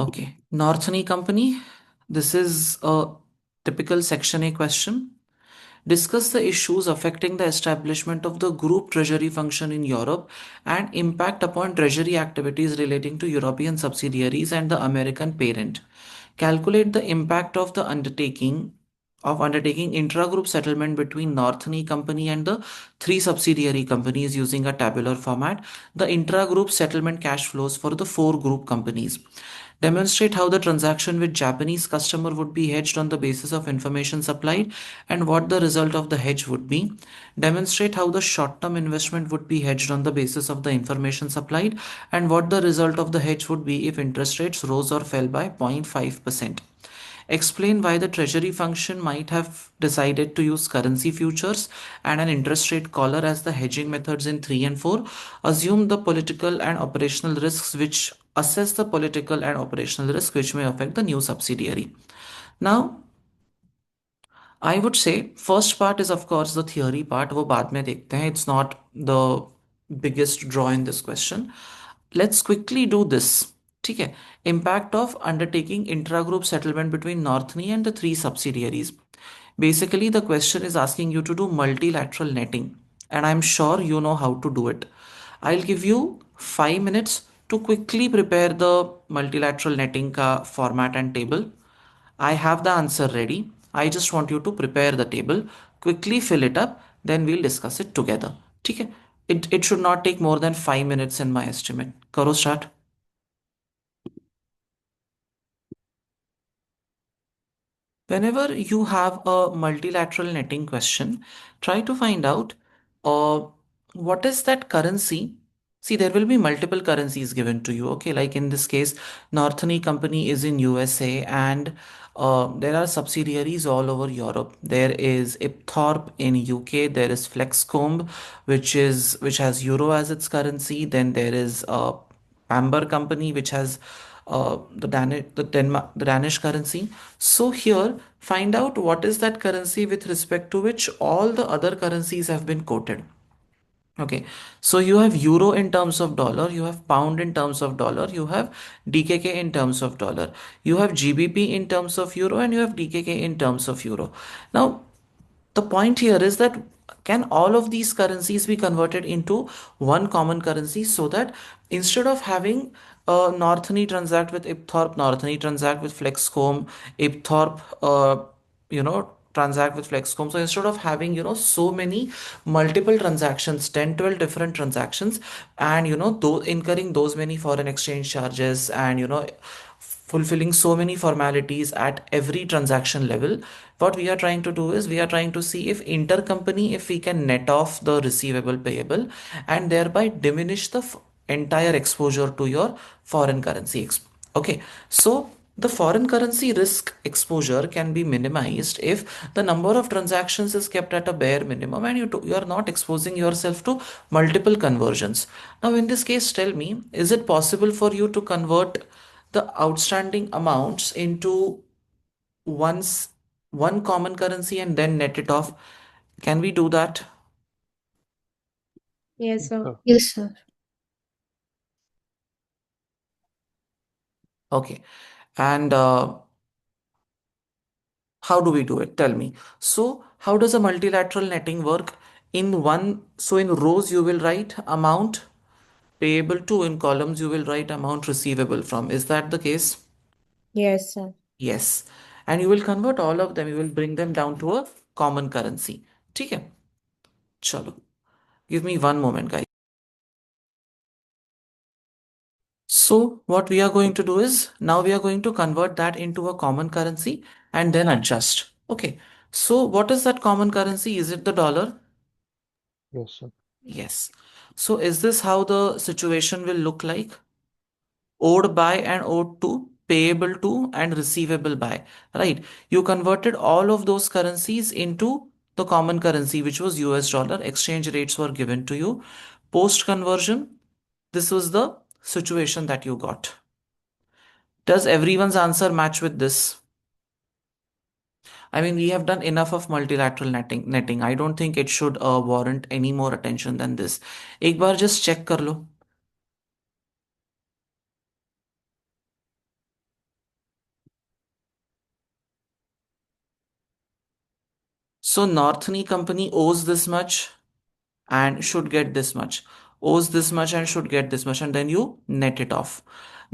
Okay. Northern Company. This is a typical Section A question. Discuss the issues affecting the establishment of the group treasury function in Europe and impact upon treasury activities relating to European subsidiaries and the American parent. Calculate the impact of the undertaking intra-group settlement between Northern Company and the three subsidiary companies using a tabular format. The intra-group settlement cash flows for the four group companies. Demonstrate how the transaction with Japanese customer would be hedged on the basis of information supplied and what the result of the hedge would be. Demonstrate how the short-term investment would be hedged on the basis of the information supplied and what the result of the hedge would be if interest rates rose or fell by 0.5%. Explain why the treasury function might have decided to use currency futures and an interest rate collar as the hedging methods in 3 and 4. Assume the political and operational risks which assess the political and operational risk which may affect the new subsidiary. Now, I would say first part is of course the theory part. वो बाद में देखते हैं. It's not the biggest draw in this question. Let's quickly do this. ठीक है. Impact of undertaking intra-group settlement between Northern and the three subsidiaries. Basically, the question is asking you to do multilateral netting, and I'm sure you know how to do it. I'll give you 5 minutes to quickly prepare the multilateral netting ka format and table. I have the answer ready. I just want you to prepare the table, quickly fill it up, then we'll discuss it together. ठीक है? It should not take more than 5 minutes in my estimate. करो start. Whenever you have a multilateral netting question, try to find out uh, what is that currency. See, there will be multiple currencies given to you. Okay, like in this case, Northern Company is in USA and there are subsidiaries all over Europe. There is Ipthorp in UK. There is Flexcomb, which has euro as its currency. Then there is Pamber Company, which has the Danish currency. So here, find out what is that currency with respect to which all the other currencies have been quoted. Okay, so you have euro in terms of dollar, you have pound in terms of dollar, you have DKK in terms of dollar, you have GBP in terms of euro, and you have DKK in terms of euro. Now, the point here is that can all of these currencies be converted into one common currency so that instead of having Northern transact with Ipthorp, Northern transact with Flexcomb, Ipthorp, transact with Flexcomb. So instead of having, so many multiple transactions, 10, 12 different transactions, and, incurring those many foreign exchange charges and, fulfilling so many formalities at every transaction level, what we are trying to do is we are trying to see if intercompany, if we can net off the receivable payable and thereby diminish the entire exposure to your foreign currency. Okay, so the foreign currency risk exposure can be minimized if the number of transactions is kept at a bare minimum and you are not exposing yourself to multiple conversions. Now, in this case, tell me, is it possible for you to convert the outstanding amounts into once one common currency and then net it off? Can we do that? Yes, sir. Yes, sir. Okay. And how do we do it? Tell me. So, how does a multilateral netting work? So in rows you will write amount payable to, in columns you will write amount receivable from. Is that the case? Yes, sir. Yes. And you will convert all of them, you will bring them down to a common currency. ठीक है? चलो. Give me one moment, guys. So what we are going to do is now we are going to convert that into a common currency and then adjust. Okay. So what is that common currency? Is it the dollar? Yes, sir. Yes. So is this how the situation will look like? Owed by and owed to, payable to and receivable by, right? You converted all of those currencies into the common currency, which was US dollar. Exchange rates were given to you. Post conversion, this was the situation that you got. Does everyone's answer match with this? I mean, we have done enough of multilateral netting. I don't think it should warrant any more attention than this. एक बार just check कर लो. So Northern company owes this much and should get this much, owes this much and should get this much, and then you net it off.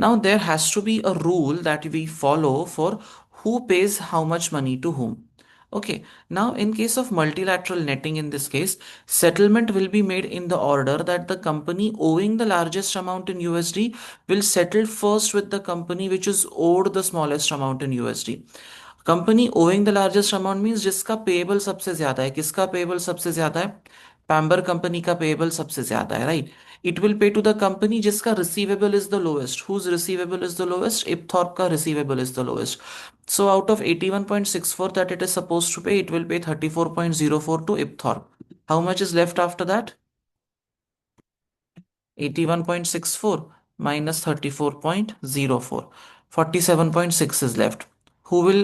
Now, there has to be a rule that we follow for who pays how much money to whom. Okay, now in case of multilateral netting, in this case, settlement will be made in the order that the company owing the largest amount in USD will settle first with the company which is owed the smallest amount in USD. Company owing the largest amount means जिसका payable सबसे ज्यादा है. किसका payable सबसे ज्यादा है? पैम्बर company का payable सबसे ज्यादा है, right? It will pay to the company जिसका receivable is the lowest. Whose receivable is the lowest? Ipthorp का receivable is the lowest. So out of 81.64 that it is supposed to pay, it will pay 34.04 to Ipthorp. How much is left after that? 81.64 minus 34.04. 47.6 is left. Who will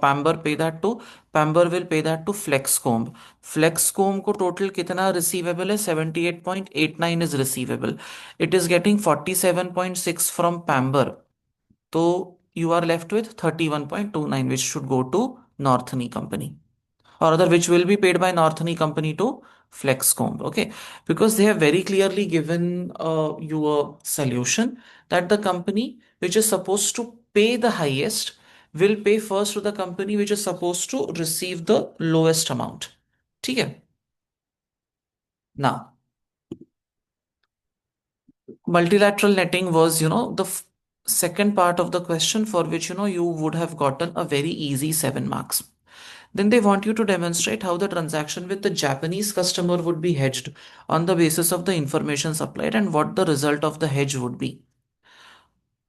Pamber pay that to? Pamber will pay that to Flexcomb. Flexcomb को total कितना receivable है? 78.89 is receivable. It is getting 47.6 from Pamber. So you are left with 31.29, which should go to Northern company, or other which will be paid by Northern company to Flexcomb. Okay, because they have very clearly given you a solution that the company which is supposed to pay the highest will pay first to the company which is supposed to receive the lowest amount. ठीक है? Now, multilateral netting was, the second part of the question for which, you would have gotten a very easy 7 marks. Then they want you to demonstrate how the transaction with the Japanese customer would be hedged on the basis of the information supplied and what the result of the hedge would be.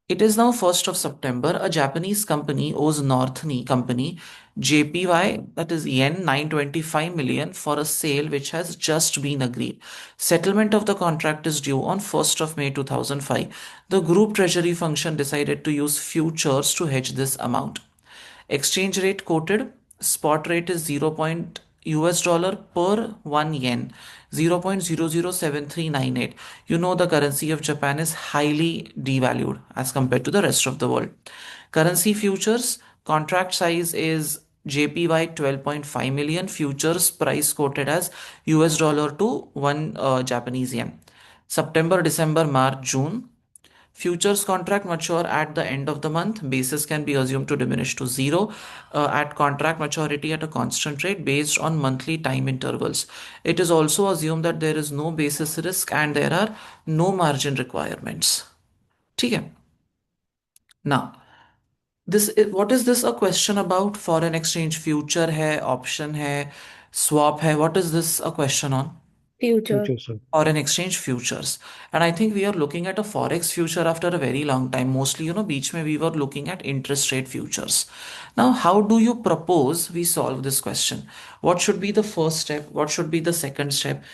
It is now 1st of September. A Japanese company owes Northern company JPY, that is yen 925 million, for a sale which has just been agreed. Settlement of the contract is due on 1st of May 2005. The group treasury function decided to use futures to hedge this amount. Exchange rate quoted, spot rate is 0. US dollar per 1 yen, 0.007398. You know the currency of Japan is highly devalued as compared to the rest of the world. Currency futures, contract size is JPY 12.5 million, futures price quoted as US dollar to 1 Japanese yen. September, December, March, June. Futures contract mature at the end of the month. Basis can be assumed to diminish to zero at contract maturity at a constant rate based on monthly time intervals. It is also assumed that there is no basis risk and there are no margin requirements. ठीक है? Now, what is this a question about? Foreign exchange future है, option है, swap है. What is this a question on? Future. future, sir. Foreign exchange futures. And I think we are looking at a forex future after a very long time. Mostly, beach mein we were looking at interest rate futures. Now, how do you propose we solve this question? What should be the first step? What should be the second step?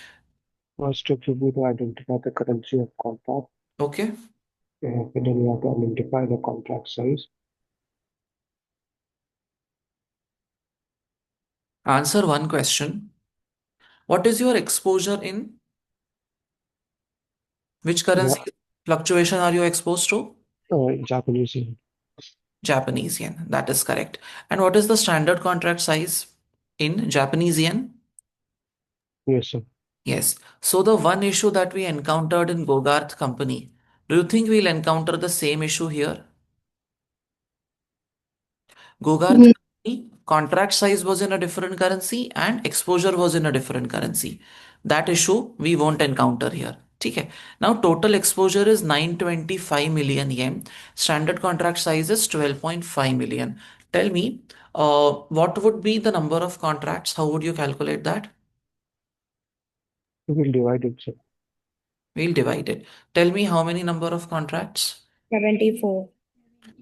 First step should be to identify the currency of contract. Okay. And then you have to identify the contract size. Answer one question. What is your exposure in? Which currency Yeah, fluctuation are you exposed to? Japanese yen. Japanese yen. That is correct. And what is the standard contract size in Japanese yen? Yes, sir. Yes. So the one issue that we encountered in Gogarth company, do you think we'll encounter the same issue here? Gogarth Ye- company, contract size was in a different currency and exposure was in a different currency. That issue we won't encounter here. Okay. Now total exposure is 925 million yen. Standard contract size is 12.5 million. Tell me, what would be the number of contracts? How would you calculate that? We will divide it, sir. We'll divide it. Tell me how many number of contracts? 74.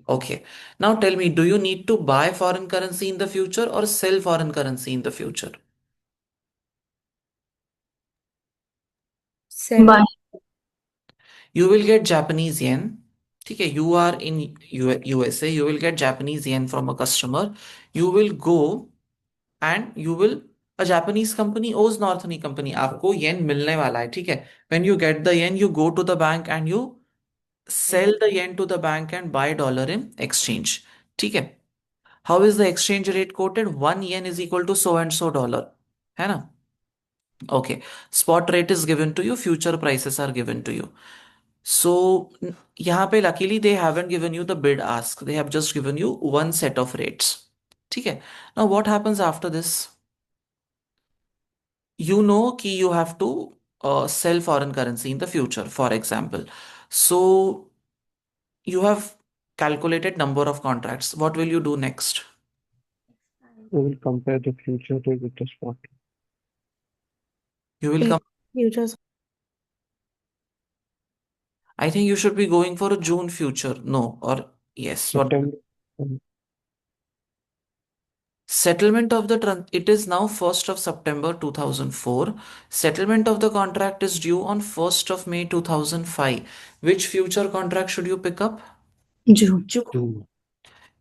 Okay. Now tell me, do you need to buy foreign currency in the future or sell foreign currency in the future? Seven. You will get Japanese yen. Okay, you are in USA, you will get Japanese yen from a customer. You will go and you will, a Japanese company owes Northern company. आपको yen मिलने वाला है, ठीक है? When you get the yen, you go to the bank and you sell the yen to the bank and buy dollar in exchange. ठीक है? How is the exchange rate quoted? 1 yen is equal to so and so dollar, है ना? Okay, spot rate is given to you, future prices are given to you. So यहाँ पे luckily they haven't given you the bid ask, they have just given you one set of rates. ठीक है. Now what happens after this? You know कि you have to sell foreign currency in the future, for example. So you have calculated number of contracts. What will you do next? We will compare the future rate with the spot. You will come. Take futures. I think you should be going for a June future. No, or yes. What? September, Settlement of the it is now 1st of September 2004. Settlement of the contract is due on 1st of May 2005. Which future contract should you pick up? June. June.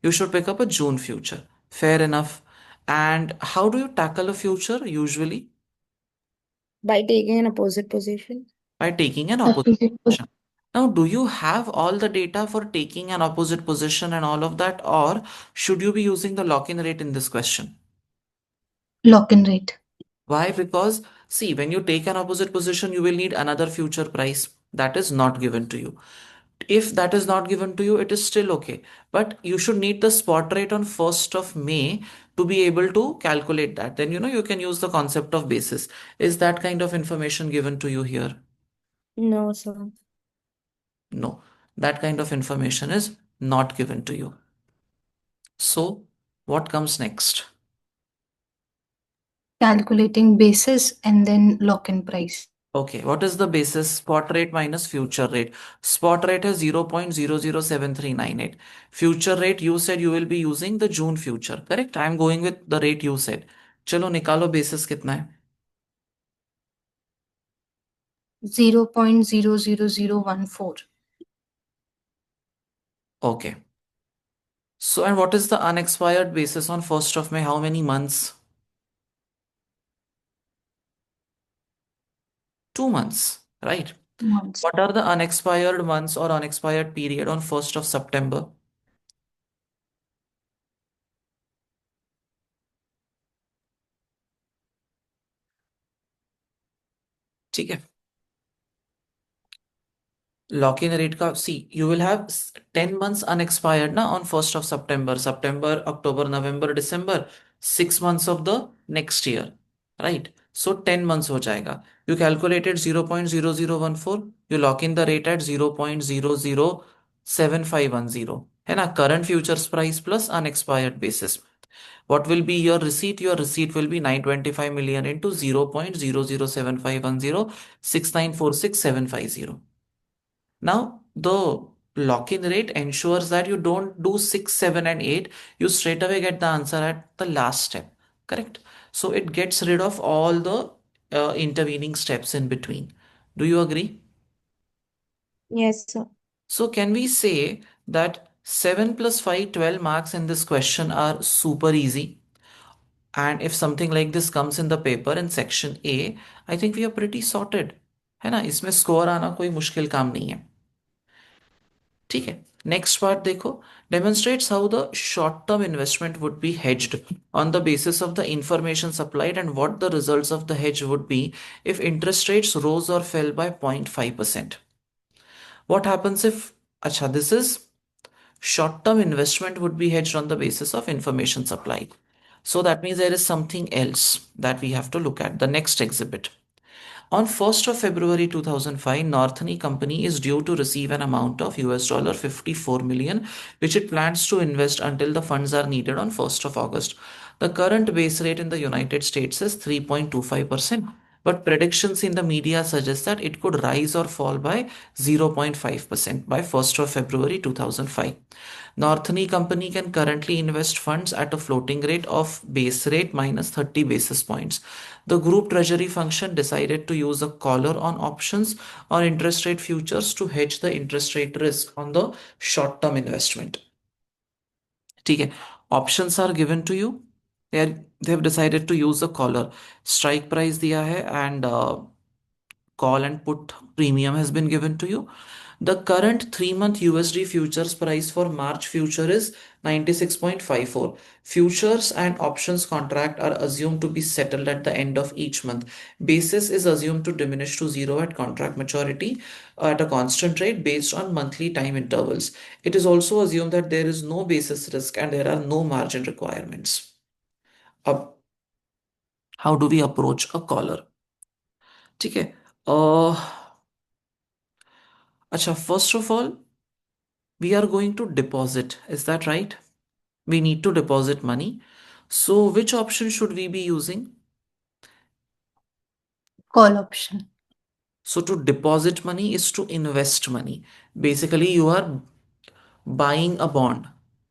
You should pick up a June future. Fair enough. And how do you tackle a future usually? By taking an opposite position. By taking an opposite Opposite. position. Now, do you have all the data for taking an opposite position and all of that, or should you be using the lock-in rate in this question? Lock-in rate. Why? Because see, when you take an opposite position, you will need another future price that is not given to you. If that is not given to you, it is still okay. But you should need the spot rate on 1st of May to be able to calculate that. Then you can use the concept of basis. Is that kind of information given to you here? No, sir. No. That kind of information is not given to you. So, what comes next? Calculating basis and then lock-in price. Okay, what is the basis? Spot rate minus future rate. Spot rate is 0.007398. Future rate, you said you will be using the June future, correct? I am going with the rate you said. चलो निकालो basis कितना है? 0.00014. Okay. So, and what is the unexpired basis on 1st of May? How many months? 2 months, right? Months. What are the unexpired months or unexpired period on 1st of September? ठीक है. Lock-in rate का see, you will have 10 months unexpired na on 1st of September. September, October, November, December, 6 months of the next year, right? So 10 months हो जाएगा. You calculated 0.0014. You lock in the rate at 0.007510. है ना? Current futures price plus unexpired basis. What will be your receipt? Your receipt will be 925 million into 0.007510, 6946750. Now, the lock-in rate ensures that you don't do 6, 7, and 8. You straight away get the answer at the last step. Correct? So it gets rid of all the intervening steps in between. Do you agree? Yes, sir. So can we say that 7 plus 5, 12 marks in this question are super easy? And if something like this comes in the paper in section A, I think we are pretty sorted. है ना? इसमें score आना कोई मुश्किल काम नहीं है. ठीक है. नेक्स्ट पार्ट देखो. Demonstrates how the short term investment would be hedged on the basis of the information supplied and what the results of the hedge would be if interest rates rose or fell by 0.5%. What happens if, acha, this is short term investment would be hedged on the basis of information supplied. So that means there is something else that we have to look at. The next exhibit. On 1st of February 2005, Northern Company is due to receive an amount of $54 million, which it plans to invest until the funds are needed on 1st of August. The current base rate in the United States is 3.25%, but predictions in the media suggest that it could rise or fall by 0.5% by 1st of February 2005. Northern Company can currently invest funds at a floating rate of base rate minus 30 basis points. The group treasury function decided to use a collar on options or interest rate futures to hedge the interest rate risk on the short term investment. ठीक है. Options are given to you. They have decided to use a collar. Strike price दिया है and call and put premium has been given to you. The current 3-month USD futures price for March future is 96.54. Futures and options contract are assumed to be settled at the end of each month. Basis is assumed to diminish to zero at contract maturity at a constant rate based on monthly time intervals. It is also assumed that there is no basis risk and there are no margin requirements. How do we approach a caller? ठीक है. अच्छा, first of all, we are going to deposit. Is that right? We need to deposit money. So, which option should we be using? Call option. So, to deposit money is to invest money. Basically, you are buying a bond,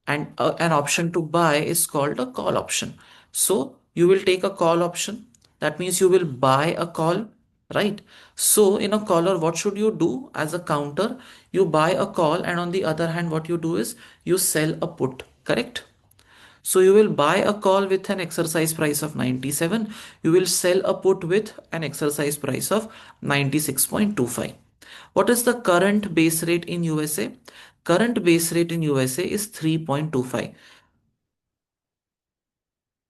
and an option to buy is called a call option. So, you will take a call option. That means you will buy a call, right? So, in a caller, what should you do as a counter? You buy a call, and on the other hand, what you do is you sell a put, correct? So you will buy a call with an exercise price of 97. You will sell a put with an exercise price of 96.25. What is the current base rate in USA? Current base rate in USA is 3.25.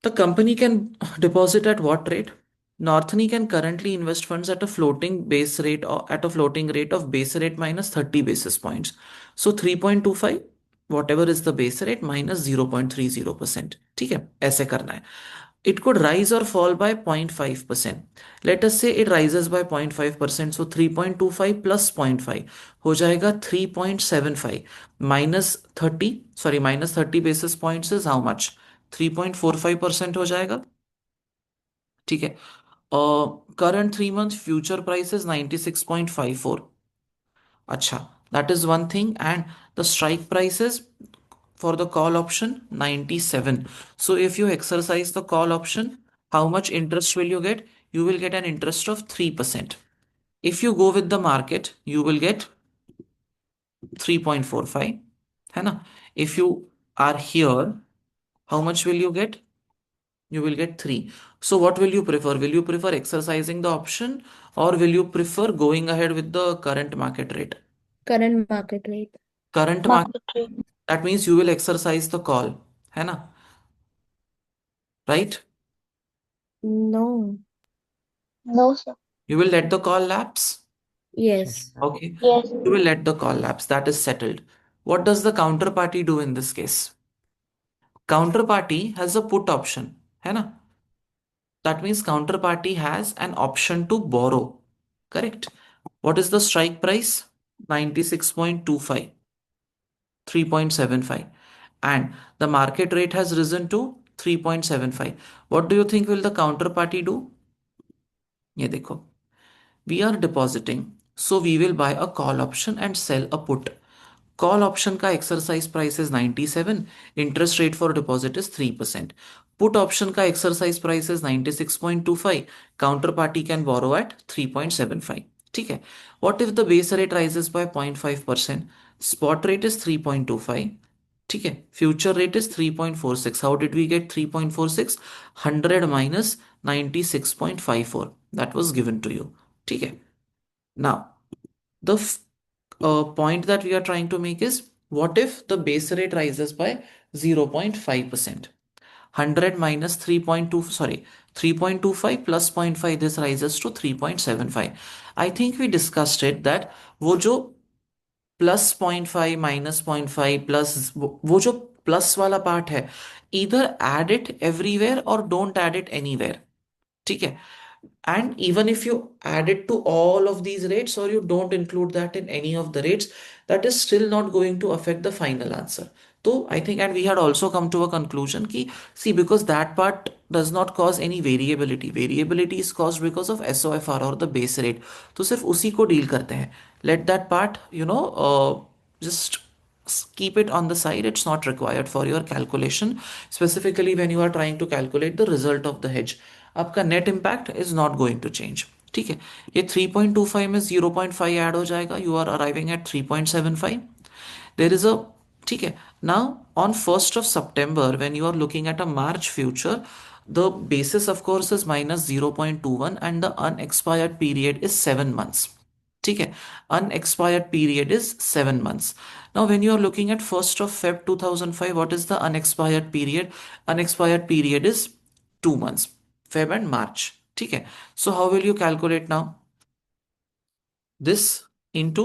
The company can deposit at what rate? Northern can currently invest funds at a floating base rate or at a floating rate of base rate minus 30 basis points. So 3.25, whatever is the base rate minus 0.30%. ठीक है, ऐसे करना है. It could rise or fall by 0.5%. Let us say it rises by 0.5%. So 3.25 plus 0.5 हो जाएगा 3.75 minus 30. Sorry, minus 30 basis points is how much? 3.45% हो जाएगा. ठीक है. Current 3 month future price is 96.54. अच्छा, that is one thing. And the strike price is for the call option 97. So if you exercise the call option, how much interest will you get? You will get an interest of 3%. If you go with the market, you will get 3.45. है ना? If you are here, how much will you get? You will get 3. So what will you prefer? Will you prefer exercising the option or will you prefer going ahead with the current market rate? Current market rate. Current market rate. That means you will exercise the call. है ना? Right? No. No, sir. You will let the call lapse? Yes. Okay. Yes. You will let the call lapse. That is settled. What does the counterparty do in this case? Counterparty has a put option. है ना? That means counterparty has an option to borrow. Correct. What is the strike price? 96.25, 3.75. And the market rate has risen to 3.75. What do you think will the counterparty do? ये देखो. We are depositing. So we will buy a call option and sell a put. Call option का exercise price is 97. Interest rate for deposit is 3%. Put option का exercise price is 96.25. Counterparty can borrow at 3.75. ठीक है. What if the base rate rises by 0.5%? Spot rate is 3.25. ठीक है. Future rate is 3.46. How did we get 3.46? 100 minus 96.54. That was given to you. ठीक है. Now, the point that we are trying to make is, what if the base rate rises by 0.5%? 100 minus 3.2, sorry, 3.25 plus 0.5, this rises to 3.75. I think we discussed it that वो जो plus 0.5 minus 0.5 plus वो जो plus वाला part है, either add it everywhere or don't add it anywhere. ठीक है. And even if you add it to all of these rates or you don't include that in any of the rates, that is still not going to affect the final answer. So I think, and we had also come to a conclusion ki, see, because that part does not cause any variability. Variability is caused because of SOFR or the base rate. तो सिर्फ उसी को deal करते हैं. Let that part, just keep it on the side. It's not required for your calculation, specifically when you are trying to calculate the result of the hedge. आपका net impact is not going to change. ठीक है. ये 3.25 में 0.5 add हो जाएगा. You are arriving at 3.75. There is a, ठीक है. Now on 1st of September, when you are looking at a March future, The basis, of course, is minus 0.21 and the unexpired period is 7 months. ठीक है, unexpired period is 7 months. Now when you are looking at 1st of Feb 2005, what is the unexpired period? Unexpired period is 2 months, Feb and March. ठीक है, so how will you calculate now? This into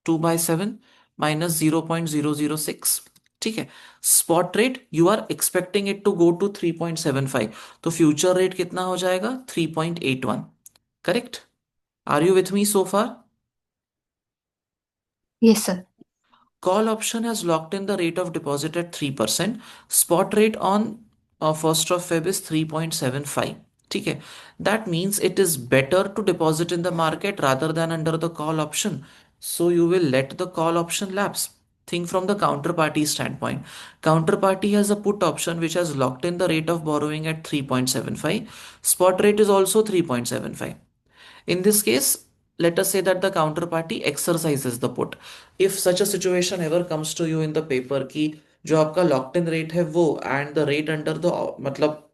2 by 7 minus 0.006. ठीक है, spot rate you are expecting it to go to 3.75, तो future rate कितना हो जाएगा? 3.81. Correct? Are you with me so far? Yes, sir. Call option has locked in the rate of deposit at 3%. Spot rate on 1st of Feb is 3.75. ठीक है, that means it is better to deposit in the market rather than under the call option. So you will let the call option lapse. Think from the counterparty standpoint. Counterparty has a put option which has locked in the rate of borrowing at 3.75. Spot rate is also 3.75. In this case, let us say that the counterparty exercises the put. If such a situation ever comes to you in the paper कि जो आपका locked in रेट है वो and the rate under the मतलब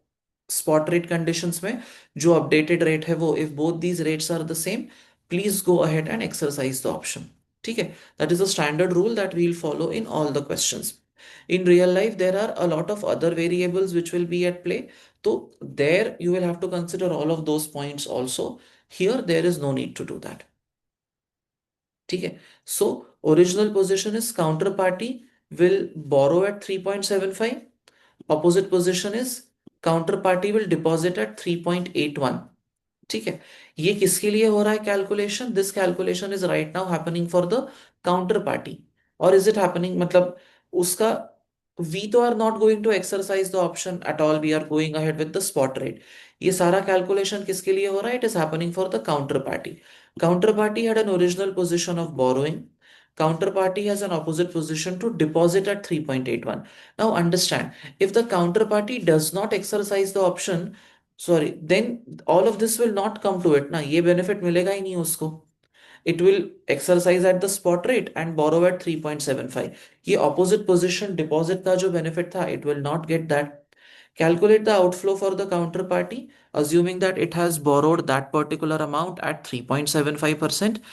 spot rate conditions में जो updated rate है वो, if both these rates are the same, please go ahead and exercise the option. ठीक है, that is a standard rule that we'll follow in all the questions. In real life, there are a lot of other variables which will be at play. So there you will have to consider all of those points also. Here, there is no need to do that. ठीक है, so original position is counterparty will borrow at 3.75. Opposite position is counterparty will deposit at 3.81. ठीक है, ये किसके लिए हो रहा है calculation? This calculation is right now happening for the counter party. और इज इट हैपनिंग मतलब उसका वी तो are not going to exercise the option at all, we are going ahead with the spot rate. ये सारा calculation किसके लिए हो रहा है? It is happening for the counter party. Counter party had an original position of borrowing. Counterparty has an opposite position to deposit at 3.81. Now understand, if the counterparty does not exercise the option, sorry, then all of this will not come to it ना, ये benefit मिलेगा ही नहीं उसको. It will exercise at the spot rate and borrow at 3.75. ये opposite position deposit का जो benefit था, it will not get that. Calculate the outflow for the counterparty, assuming that it has borrowed that particular amount at 3.75%.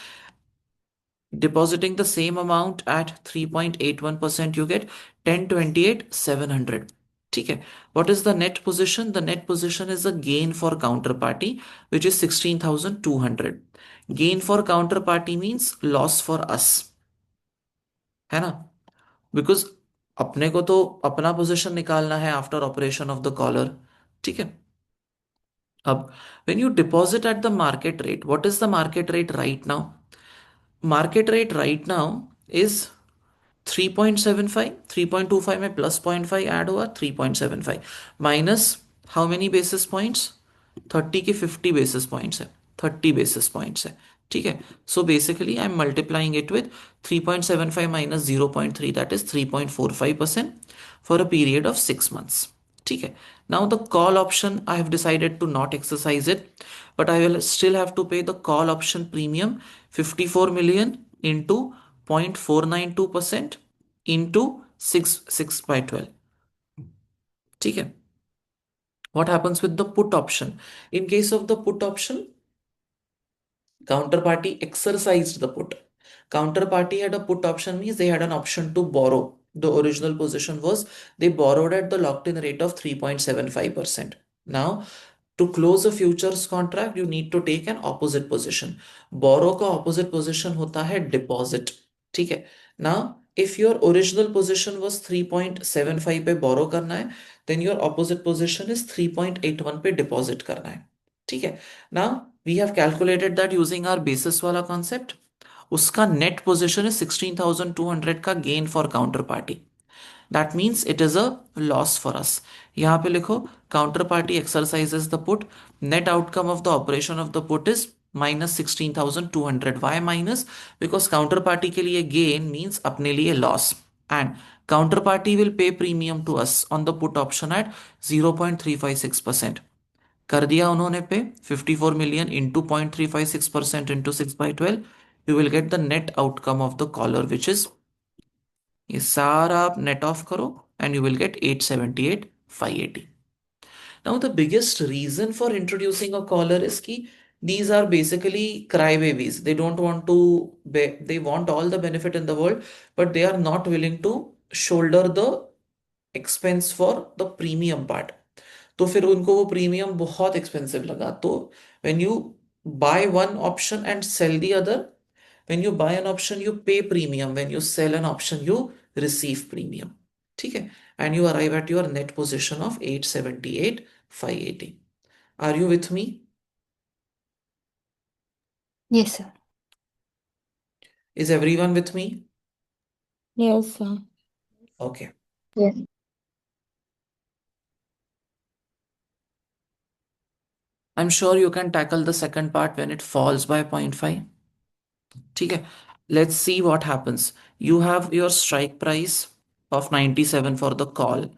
Depositing the same amount at 3.81%, you get 1028,700. ठीक है, what is the net position? The net position is a gain for counterparty, which is 16,200. Gain for counterparty means loss for us, है ना? Because अपने को तो अपना position निकालना है after operation of the collar. ठीक है, अब when you deposit at the market rate, what is the market rate right now? Market rate right now is 3.75. 3.25 में प्लस 0.5 ऐड हुआ, 3.75 minus how many basis points? 30 की 50 basis points है, 30 basis points है. ठीक है, so basically I am multiplying it with 3.75 minus 0.3, that is 3.45% for a period of 6 months. ठीक है, now the call option I have decided to not exercise it, but I will still have to pay the call option premium 54 million into 0.492% into 6 by 12. ठीक है, what happens with the put option? In case of the put option, counterparty exercised the put. Counterparty had a put option, means they had an option to borrow. The original position was they borrowed at the locked in rate of 3.75%. Now, to close a futures contract, you need to take an opposite position. Borrow का opposite position होता है deposit. ठीक है, now if your original position was 3.75 पे borrow करना है, then your opposite position is 3.81 पे deposit करना है. ठीक है, now we have calculated that using our basis वाला concept. उसका net position is 16,200 का gain for counterparty. That means it is a loss for us. यहाँ पे लिखो counterparty exercises the put. Net outcome of the operation of the put is minus 16,200. Why minus? Because counterparty के लिए gain means अपने लिए loss. And counterparty will pay premium to us on the put option at 0.356%. कर दिया उन्होंने पे 54 million into 0.356% into 6 by 12. You will get the net outcome of the collar, which is ये सारा आप नेट ऑफ करो and you will get 878,580. Now, the biggest reason for introducing a collar is कि these are basically crybabies. They don't want to, they want all the benefit in the world, but they are not willing to shoulder the expense for the premium part. तो फिर उनको वो premium बहुत expensive लगा. तो when you buy one option and sell the other, when you buy an option you pay premium, when you sell an option you receive premium. ठीक है. And you arrive at your net position of 878 580. Are you with me? Yes, sir. Is everyone with me? Yes, sir. Okay. Yes. I'm sure you can tackle the second part when it falls by 0.5. ठीक है. Let's see what happens. You have your strike price of 97 for the call.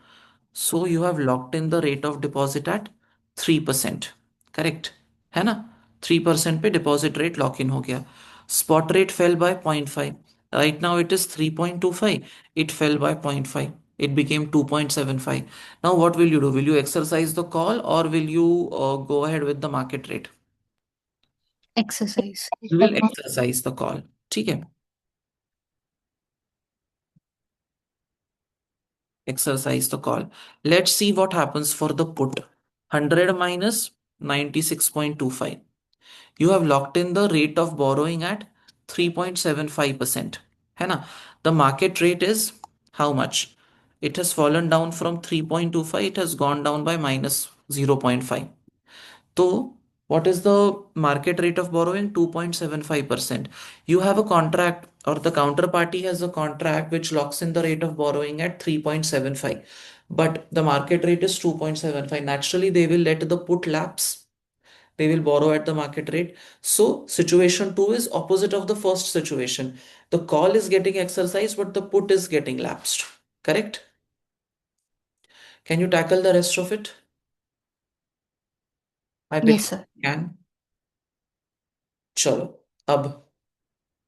So you have locked in the rate of deposit at 3%. Correct? है ना? 3% पे deposit rate lock in हो गया. Spot rate fell by 0.5. Right now it is 3.25. It fell by 0.5. It became 2.75. Now what will you do? Will you exercise the call or will you go ahead with the market rate? Exercise. You will exercise the call. ठीक है. Exercise the call. Let's see what happens for the put. 100 minus 96.25. You have locked in the rate of borrowing at 3.75%. है ना? The market rate is how much? It has fallen down from 3.25, it has gone down by minus 0.5. So, what is the market rate of borrowing? 2.75%. You have a contract, or the counterparty has a contract which locks in the rate of borrowing at 3.75. But the market rate is 2.75. Naturally, they will let the put lapse. They will borrow at the market rate. So, situation 2 is opposite of the first situation. The call is getting exercised, but the put is getting lapsed. Correct? Can you tackle the rest of it? I Yes, believe sir. you can. चलो अब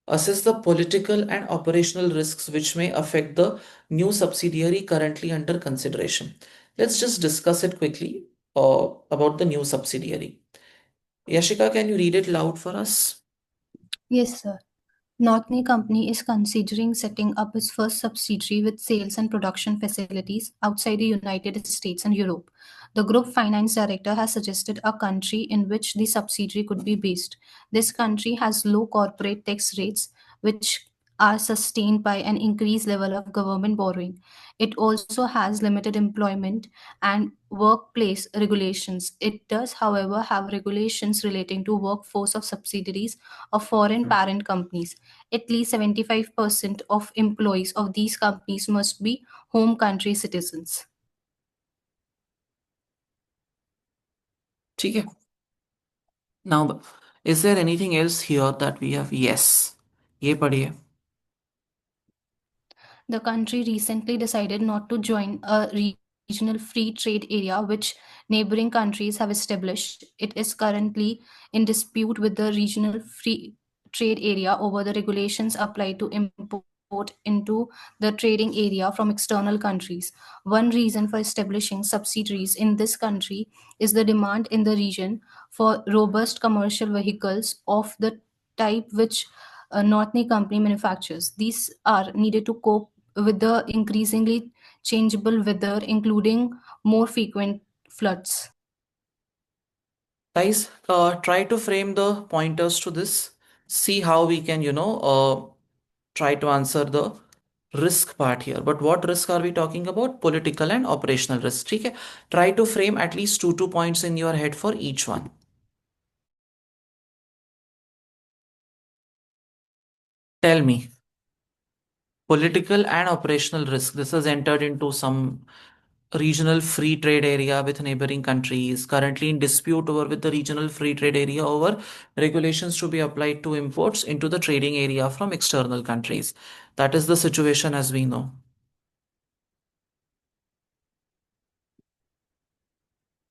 assess the political and operational risks which may affect the new subsidiary currently under consideration. Let's just discuss it quickly about the new subsidiary. Yashika, can you read it loud for us? Yes, sir. Northney Company is considering setting up its first subsidiary with sales and production facilities outside the United States and Europe. The group finance director has suggested a country in which the subsidiary could be based. This country has low corporate tax rates, which are sustained by an increased level of government borrowing. It also has limited employment and workplace regulations. It does, however, have regulations relating to workforce of subsidiaries of foreign parent companies. At least 75% of employees of these companies must be home country citizens. ठीक है. Now, is there anything else here that we have? Yes. ये पढ़िए. The country recently decided not to join a regional free trade area which neighboring countries have established. It is currently in dispute with the regional free trade area over the regulations applied to import into the trading area from external countries. One reason for establishing subsidiaries in this country is the demand in the region for robust commercial vehicles of the type which Northney Company manufactures. These are needed to cope with the increasingly changeable weather, including more frequent floods. Guys, try to frame the pointers to this. See how we can, try to answer the risk part here. But what risk are we talking about? Political and operational risk. ठीक है? Try to frame at least two points in your head for each one. Tell me, political and operational risk. This has entered into some regional free trade area with neighboring countries, currently in dispute over with the regional free trade area over regulations to be applied to imports into the trading area from external countries. That is the situation as we know.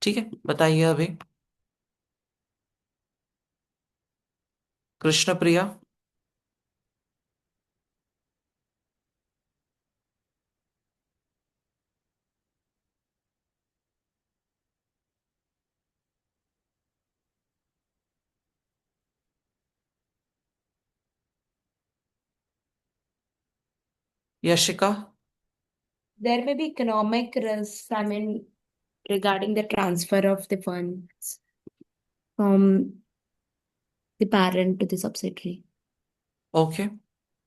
ठीक है, बताइए अभी. कृष्ण प्रिया. Yashika? There may be economic risks, I mean, regarding the transfer of the funds from the parent to the subsidiary. Okay.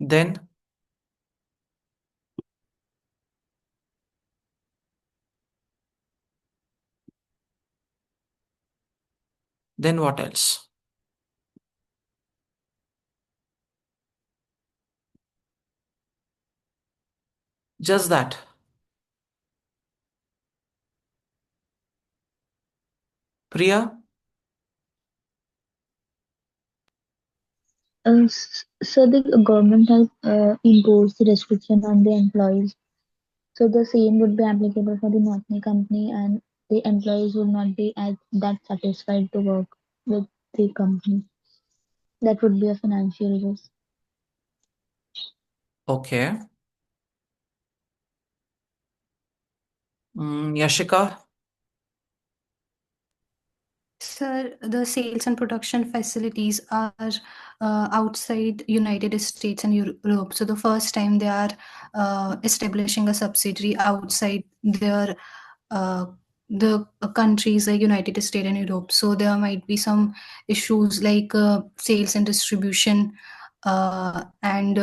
Then what else? Just that. Priya? So the government has imposed the restriction on the employees. So the same would be applicable for the Northern company, and the employees would not be as that satisfied to work with the company. That would be a financial risk. Okay. Yashika? Sir, the sales and production facilities are outside United States and Europe. So the first time they are establishing a subsidiary outside their the countries like United States and Europe. So there might be some issues like sales and distribution and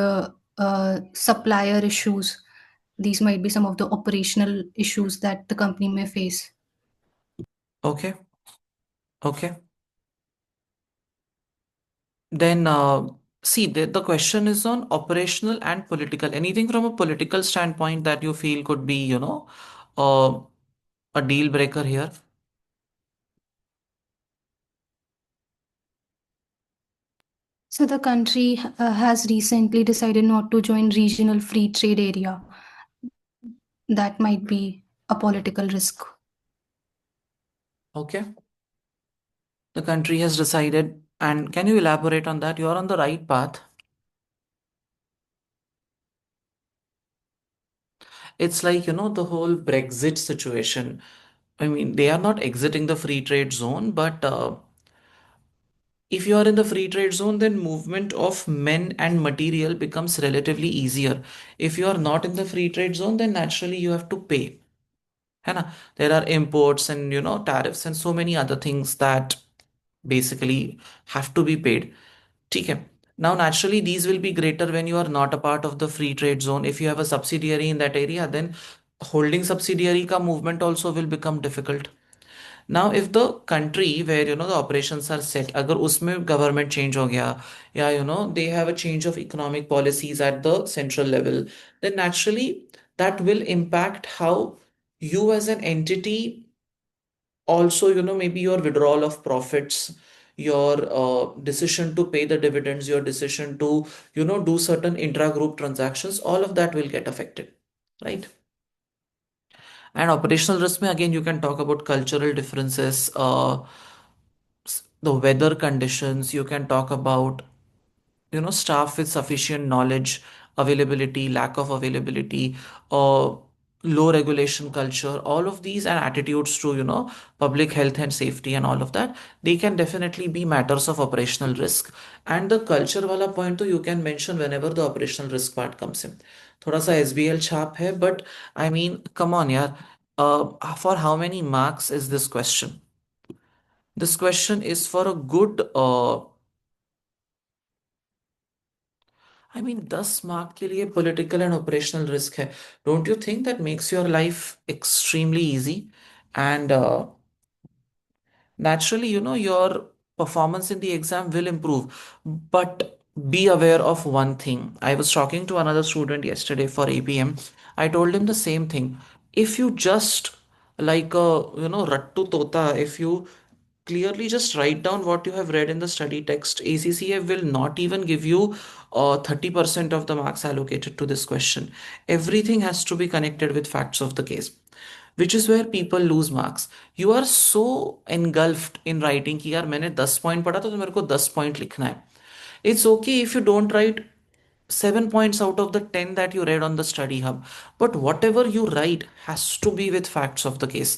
supplier issues. These might be some of the operational issues that the company may face. Okay. Okay. Then, see, the question is on operational and political. Anything from a political standpoint that you feel could be, uh, a deal breaker here? So the country has recently decided not to join regional free trade area. That might be a political risk. Okay. The country has decided, and can you elaborate on that? You're on the right path. It's like, the whole Brexit situation. I mean, they are not exiting the free trade zone, but if you are in the free trade zone, then movement of men and material becomes relatively easier. If you are not in the free trade zone, then naturally you have to pay. है ना? There are imports and tariffs and so many other things that basically have to be paid. ठीक है. Now, naturally, these will be greater when you are not a part of the free trade zone. If you have a subsidiary in that area, then holding subsidiary ka movement also will become difficult. Now, if the country where the operations are set, अगर उसमें government change हो गया, या they have a change of economic policies at the central level, then naturally that will impact how you as an entity also, maybe your withdrawal of profits, your decision to pay the dividends, your decision to do certain intra-group transactions, all of that will get affected, right? And operational risk mein, again, you can talk about cultural differences, the weather conditions. You can talk about staff with sufficient knowledge, availability, lack of availability, uh, low regulation culture, all of these and attitudes to public health and safety and all of that, they can definitely be matters of operational risk. And the culture wala point to you can mention whenever the operational risk part comes in. थोड़ा सा SBL छाप है, but I mean, come on यार, for how many marks is this question? This question is for a good, I mean, 10 mark के लिए political and operational risk है. Don't you think that makes your life extremely easy? And naturally, your performance in the exam will improve. But be aware of one thing. I was talking to another student yesterday for APM. I told him the same thing. If you just like a, rattu tota, if you clearly just write down what you have read in the study text, ACCA will not even give you 30% of the marks allocated to this question. Everything has to be connected with facts of the case, which is where people lose marks. You are so engulfed in writing कि यार मैंने 10 point पढ़ा तो मेरे को 10 point लिखना है. It's okay if you don't write 7 points out of the 10 that you read on the study hub, but whatever you write has to be with facts of the case.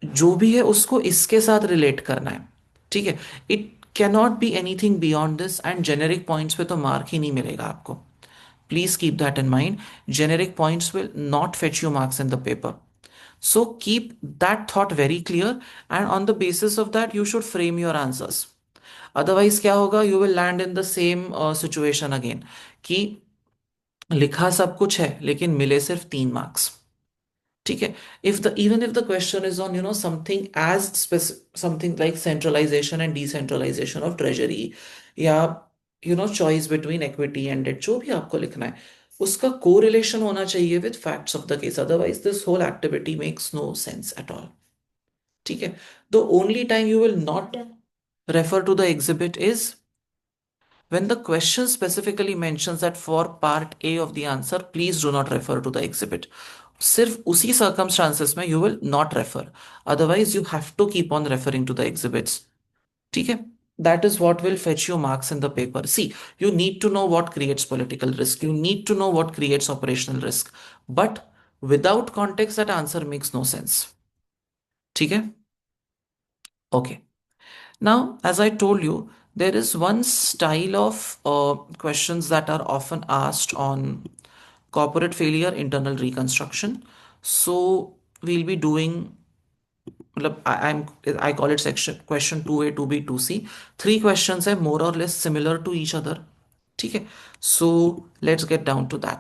जो भी है उसको इसके साथ रिलेट करना है. ठीक है. It cannot be anything beyond this, and generic points पे तो मार्क ही नहीं मिलेगा आपको. Please keep that in mind. Generic points will not fetch you marks in the paper. So keep that thought very clear, and on the basis of that, you should frame your answers. Otherwise, क्या होगा? You will land in the same situation again कि लिखा सब कुछ है लेकिन मिले सिर्फ 3 मार्क्स. ठीक है. If the even if the question is on something as something like centralization and decentralization of treasury, या choice between equity and debt, जो भी आपको लिखना है उसका कोरिलेशन होना चाहिए with facts of the case. Otherwise this whole activity makes no sense at all. ठीक है. The only time you will not refer to the exhibit is when the question specifically mentions that for part A of the answer, please do not refer to the exhibit. सिर्फ उसी circumstances में you will not refer. Otherwise, you have to keep on referring to the exhibits. ठीक है? That is what will fetch you marks in the paper. See, you need to know what creates political risk. You need to know what creates operational risk. But without context, that answer makes no sense. ठीक है? Okay. Now, as I told you, there is one style of questions that are often asked on corporate failure, internal reconstruction. So we'll be doing, I call it section question 2A, 2B, 2C. 3 questions are more or less similar to each other. Okay, so let's get down to that.